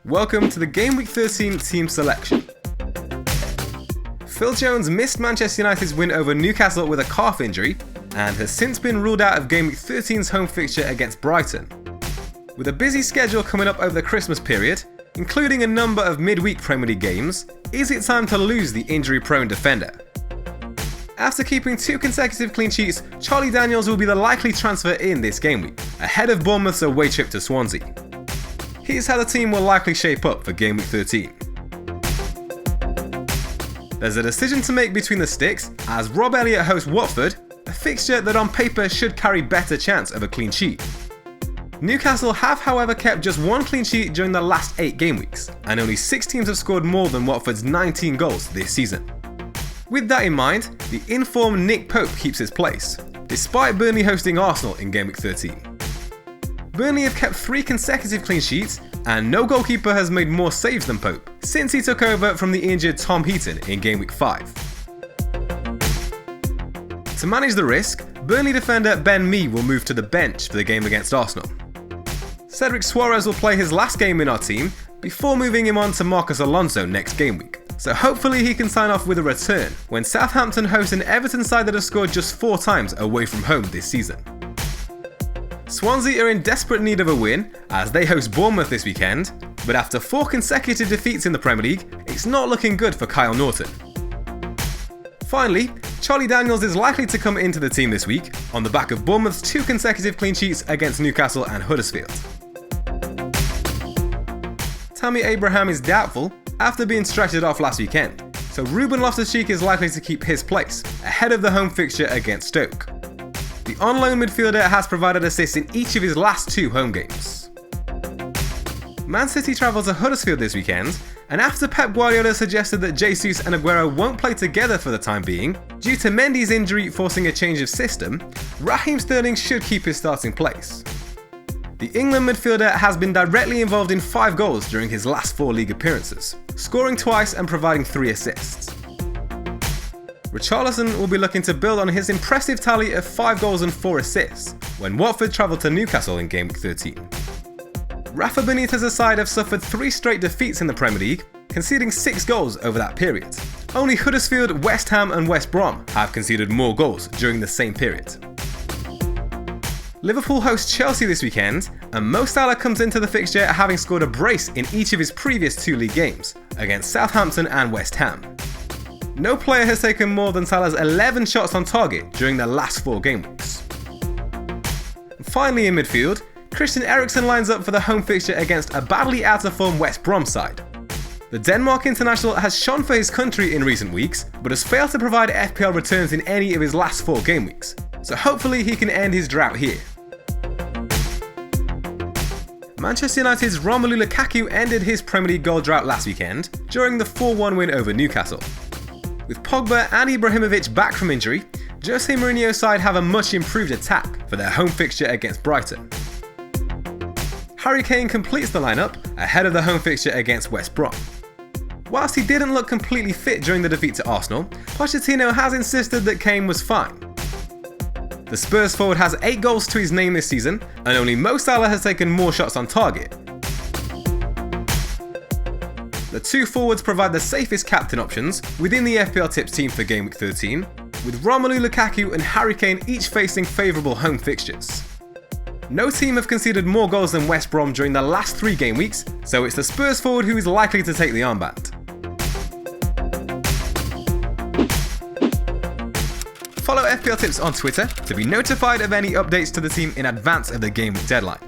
Welcome to the Game Week 13 team selection. Phil Jones missed Manchester United's win over Newcastle with a calf injury and has since been ruled out of Game Week 13's home fixture against Brighton. With a busy schedule coming up over the Christmas period, including a number of midweek Premier League games, is it time to lose the injury-prone defender? After keeping 2 consecutive clean sheets, Charlie Daniels will be the likely transfer in this game week, ahead of Bournemouth's away trip to Swansea. Here's how the team will likely shape up for Game Week 13. There's a decision to make between the sticks as Rob Elliott hosts Watford, a fixture that on paper should carry better chance of a clean sheet. Newcastle have however kept just 1 clean sheet during the last 8 game weeks, and only 6 teams have scored more than Watford's 19 goals this season. With that in mind, the informed Nick Pope keeps his place, despite Burnley hosting Arsenal in Game Week 13. Burnley have kept 3 consecutive clean sheets, and no goalkeeper has made more saves than Pope since he took over from the injured Tom Heaton in Game Week 5. To manage the risk, Burnley defender Ben Mee will move to the bench for the game against Arsenal. Cedric Suarez will play his last game in our team before moving him on to Marcos Alonso next game week, so hopefully he can sign off with a return when Southampton host an Everton side that has scored just 4 times away from home this season. Swansea are in desperate need of a win as they host Bournemouth this weekend, but after 4 consecutive defeats in the Premier League, it's not looking good for Kyle Norton. Finally, Charlie Daniels is likely to come into the team this week on the back of Bournemouth's 2 consecutive clean sheets against Newcastle and Huddersfield. Tammy Abraham is doubtful after being stretchered off last weekend, so Ruben Loftus-Cheek is likely to keep his place ahead of the home fixture against Stoke. The on-loan midfielder has provided assists in each of his last 2 home games. Man City travel to Huddersfield this weekend, and after Pep Guardiola suggested that Jesus and Aguero won't play together for the time being, due to Mendy's injury forcing a change of system, Raheem Sterling should keep his starting place. The England midfielder has been directly involved in 5 goals during his last 4 league appearances, scoring twice and providing 3 assists. Richarlison will be looking to build on his impressive tally of 5 goals and 4 assists when Watford travel to Newcastle in Game Week 13. Rafa Benitez's side have suffered 3 straight defeats in the Premier League, conceding 6 goals over that period. Only Huddersfield, West Ham and West Brom have conceded more goals during the same period. Liverpool host Chelsea this weekend, and Mo Salah comes into the fixture having scored a brace in each of his previous 2 league games, against Southampton and West Ham. No player has taken more than Salah's 11 shots on target during the last 4 game weeks. And finally in midfield, Christian Eriksen lines up for the home fixture against a badly out of form West Brom side. The Denmark international has shone for his country in recent weeks, but has failed to provide FPL returns in any of his last 4 game weeks, so hopefully he can end his drought here. Manchester United's Romelu Lukaku ended his Premier League goal drought last weekend during the 4-1 win over Newcastle. With Pogba and Ibrahimovic back from injury, Jose Mourinho's side have a much improved attack for their home fixture against Brighton. Harry Kane completes the lineup ahead of the home fixture against West Brom. Whilst he didn't look completely fit during the defeat to Arsenal, Pochettino has insisted that Kane was fine. The Spurs forward has 8 goals to his name this season, and only Mo Salah has taken more shots on target. The 2 forwards provide the safest captain options within the FPLtips team for Game Week 13, with Romelu Lukaku and Harry Kane each facing favourable home fixtures. No team have conceded more goals than West Brom during the last 3 game weeks, so it's the Spurs forward who is likely to take the armband. Follow FPLtips on Twitter to be notified of any updates to the team in advance of the Game Week deadline.